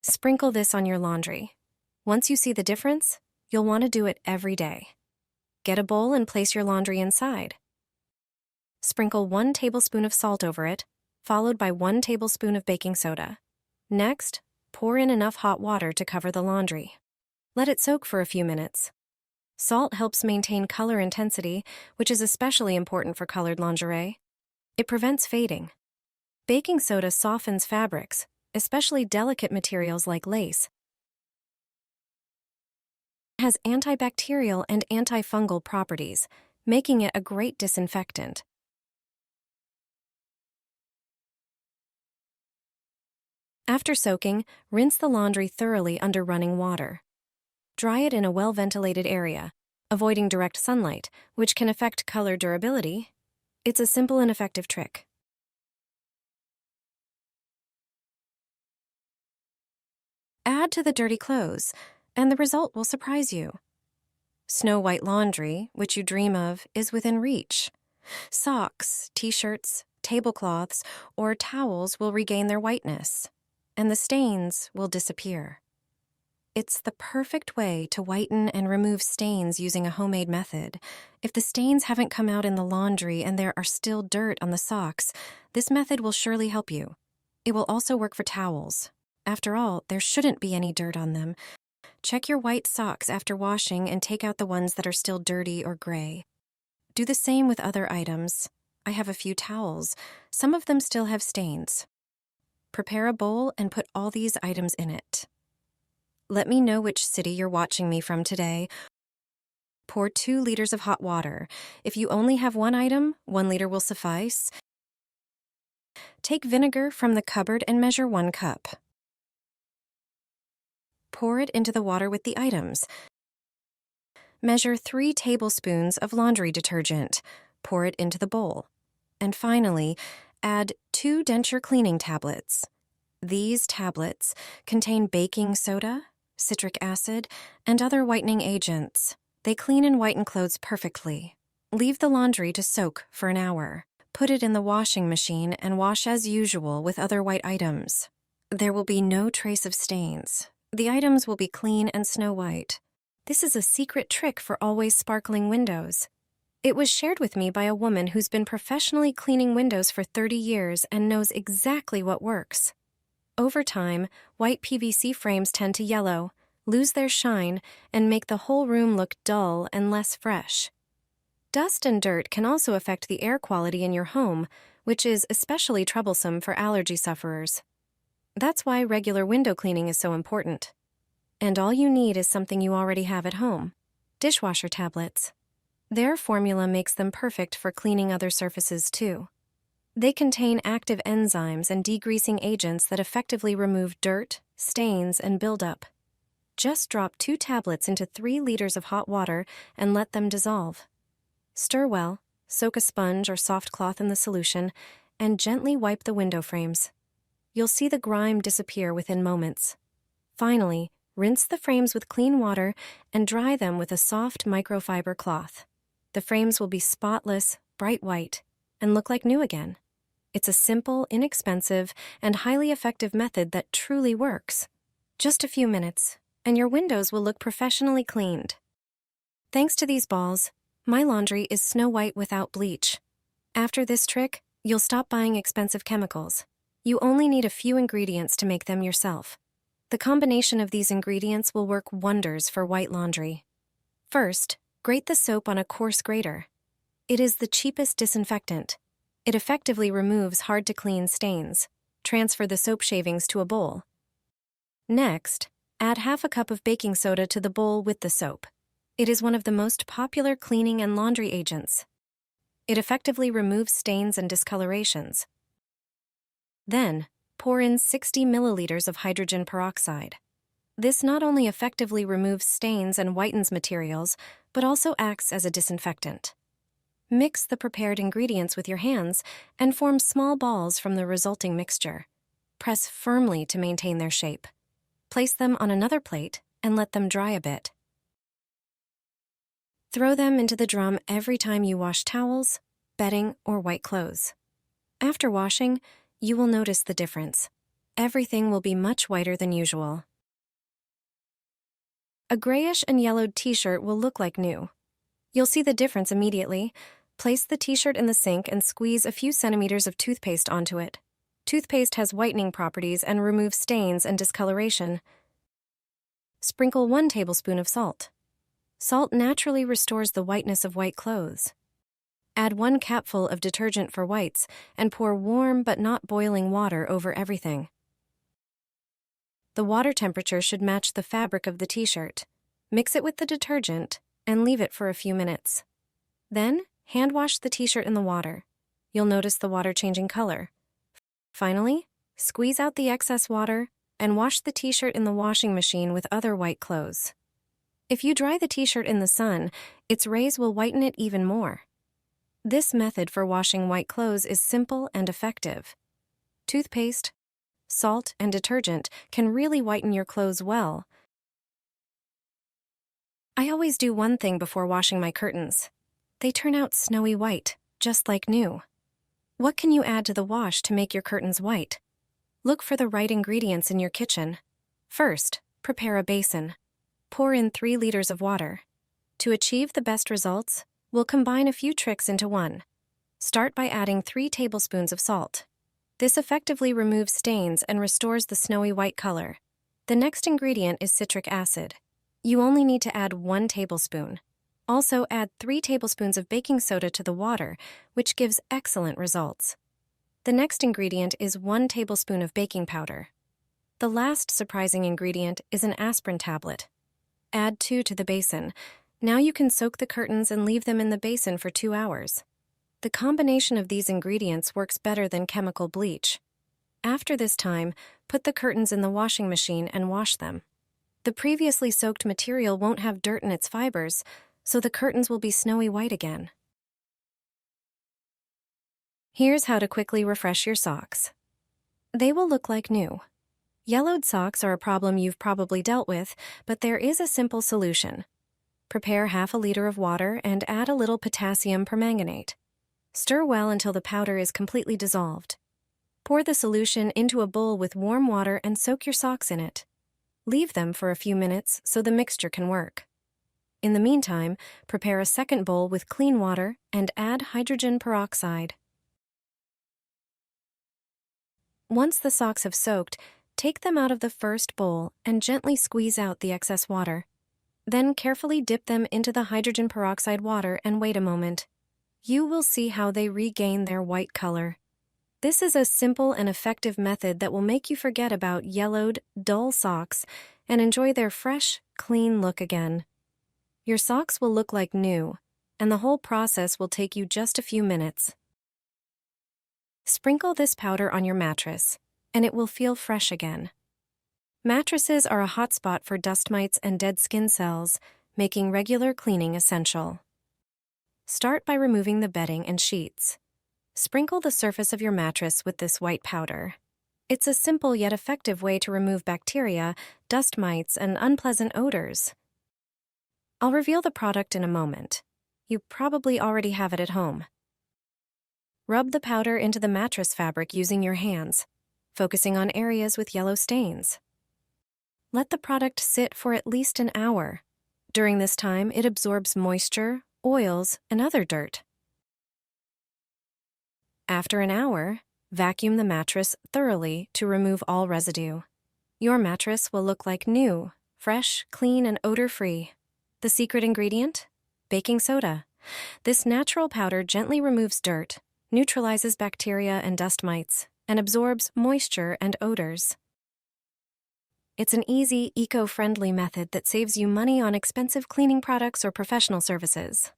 Sprinkle this on your laundry. Once you see the difference, you'll want to do it every day. Get a bowl and place your laundry inside. Sprinkle 1 tablespoon of salt over it, followed by 1 tablespoon of baking soda. Next, pour in enough hot water to cover the laundry. Let it soak for a few minutes. Salt helps maintain color intensity, which is especially important for colored lingerie. It prevents fading. Baking soda softens fabrics, especially delicate materials like lace. It has antibacterial and antifungal properties, making it a great disinfectant. After soaking, rinse the laundry thoroughly under running water. Dry it in a well-ventilated area, avoiding direct sunlight, which can affect color durability. It's a simple and effective trick. Add to the dirty clothes, and the result will surprise you. Snow-white laundry, which you dream of, is within reach. Socks, t-shirts, tablecloths, or towels will regain their whiteness, and the stains will disappear. It's the perfect way to whiten and remove stains using a homemade method. If the stains haven't come out in the laundry and there are still dirt on the socks, this method will surely help you. It will also work for towels. After all, there shouldn't be any dirt on them. Check your white socks after washing and take out the ones that are still dirty or gray. Do the same with other items. I have a few towels. Some of them still have stains. Prepare a bowl and put all these items in it. Let me know which city you're watching me from today. Pour 2 liters of hot water. If you only have 1 item, 1 liter will suffice. Take vinegar from the cupboard and measure 1 cup. Pour it into the water with the items. Measure 3 tablespoons of laundry detergent. Pour it into the bowl. And finally, add 2 denture cleaning tablets. These tablets contain baking soda, citric acid, and other whitening agents. They clean and whiten clothes perfectly. Leave the laundry to soak for an hour. Put it in the washing machine and wash as usual with other white items. There will be no trace of stains. The items will be clean and snow white. This is a secret trick for always sparkling windows. It was shared with me by a woman who's been professionally cleaning windows for 30 years and knows exactly what works. Over time, white PVC frames tend to yellow, lose their shine, and make the whole room look dull and less fresh. Dust and dirt can also affect the air quality in your home, which is especially troublesome for allergy sufferers. That's why regular window cleaning is so important. And all you need is something you already have at home: dishwasher tablets. Their formula makes them perfect for cleaning other surfaces too. They contain active enzymes and degreasing agents that effectively remove dirt, stains, and buildup. Just drop 2 tablets into 3 liters of hot water and let them dissolve. Stir well, soak a sponge or soft cloth in the solution, and gently wipe the window frames. You'll see the grime disappear within moments. Finally, rinse the frames with clean water and dry them with a soft microfiber cloth. The frames will be spotless, bright white, and look like new again. It's a simple, inexpensive, and highly effective method that truly works. Just a few minutes, and your windows will look professionally cleaned. Thanks to these balls, my laundry is snow white without bleach. After this trick, you'll stop buying expensive chemicals. You only need a few ingredients to make them yourself. The combination of these ingredients will work wonders for white laundry. First, grate the soap on a coarse grater. It is the cheapest disinfectant. It effectively removes hard-to-clean stains. Transfer the soap shavings to a bowl. Next, add half a cup of baking soda to the bowl with the soap. It is one of the most popular cleaning and laundry agents. It effectively removes stains and discolorations. Then, pour in 60 milliliters of hydrogen peroxide. This not only effectively removes stains and whitens materials, but also acts as a disinfectant. Mix the prepared ingredients with your hands and form small balls from the resulting mixture. Press firmly to maintain their shape. Place them on another plate and let them dry a bit. Throw them into the drum every time you wash towels, bedding, or white clothes. After washing, you will notice the difference. everything will be much whiter than usual. A grayish and yellowed t-shirt will look like new. You'll see the difference immediately. Place the t-shirt in the sink and squeeze a few centimeters of toothpaste onto it. Toothpaste has whitening properties and removes stains and discoloration. Sprinkle 1 tablespoon of salt. Salt naturally restores the whiteness of white clothes. Add 1 capful of detergent for whites and pour warm but not boiling water over everything. The water temperature should match the fabric of the t-shirt. Mix it with the detergent and leave it for a few minutes. Then, hand wash the t-shirt in the water. You'll notice the water changing color. Finally, squeeze out the excess water and wash the t-shirt in the washing machine with other white clothes. If you dry the t-shirt in the sun, its rays will whiten it even more. This method for washing white clothes is simple and effective. Toothpaste, salt, and detergent can really whiten your clothes well. I always do one thing before washing my curtains. They turn out snowy white, just like new. What can you add to the wash to make your curtains white? Look for the right ingredients in your kitchen. First, prepare a basin. Pour in 3 liters of water. To achieve the best results, we'll combine a few tricks into one. Start by adding 3 tablespoons of salt. This effectively removes stains and restores the snowy white color. The next ingredient is citric acid. You only need to add 1 tablespoon. Also add 3 tablespoons of baking soda to the water, which gives excellent results. The next ingredient is 1 tablespoon of baking powder. The last surprising ingredient is an aspirin tablet. Add 2 to the basin. Now you can soak the curtains and leave them in the basin for 2 hours. The combination of these ingredients works better than chemical bleach. After this time, put the curtains in the washing machine and wash them. The previously soaked material won't have dirt in its fibers, so the curtains will be snowy white again. Here's how to quickly refresh your socks. They will look like new. Yellowed socks are a problem you've probably dealt with, but there is a simple solution. Prepare half a liter of water and add a little potassium permanganate. Stir well until the powder is completely dissolved. Pour the solution into a bowl with warm water and soak your socks in it. Leave them for a few minutes so the mixture can work. In the meantime, prepare a second bowl with clean water and add hydrogen peroxide. Once the socks have soaked, take them out of the first bowl and gently squeeze out the excess water. Then carefully dip them into the hydrogen peroxide water and wait a moment. You will see how they regain their white color. This is a simple and effective method that will make you forget about yellowed, dull socks and enjoy their fresh, clean look again. Your socks will look like new, and the whole process will take you just a few minutes. Sprinkle this powder on your mattress, and it will feel fresh again. Mattresses are a hotspot for dust mites and dead skin cells, making regular cleaning essential. Start by removing the bedding and sheets. Sprinkle the surface of your mattress with this white powder. It's a simple yet effective way to remove bacteria, dust mites, and unpleasant odors. I'll reveal the product in a moment. You probably already have it at home. Rub the powder into the mattress fabric using your hands, focusing on areas with yellow stains. Let the product sit for at least an hour. During this time, it absorbs moisture, oils, and other dirt. After an hour, vacuum the mattress thoroughly to remove all residue. Your mattress will look like new, fresh, clean, and odor-free. The secret ingredient? Baking soda. This natural powder gently removes dirt, neutralizes bacteria and dust mites, and absorbs moisture and odors. It's an easy, eco-friendly method that saves you money on expensive cleaning products or professional services.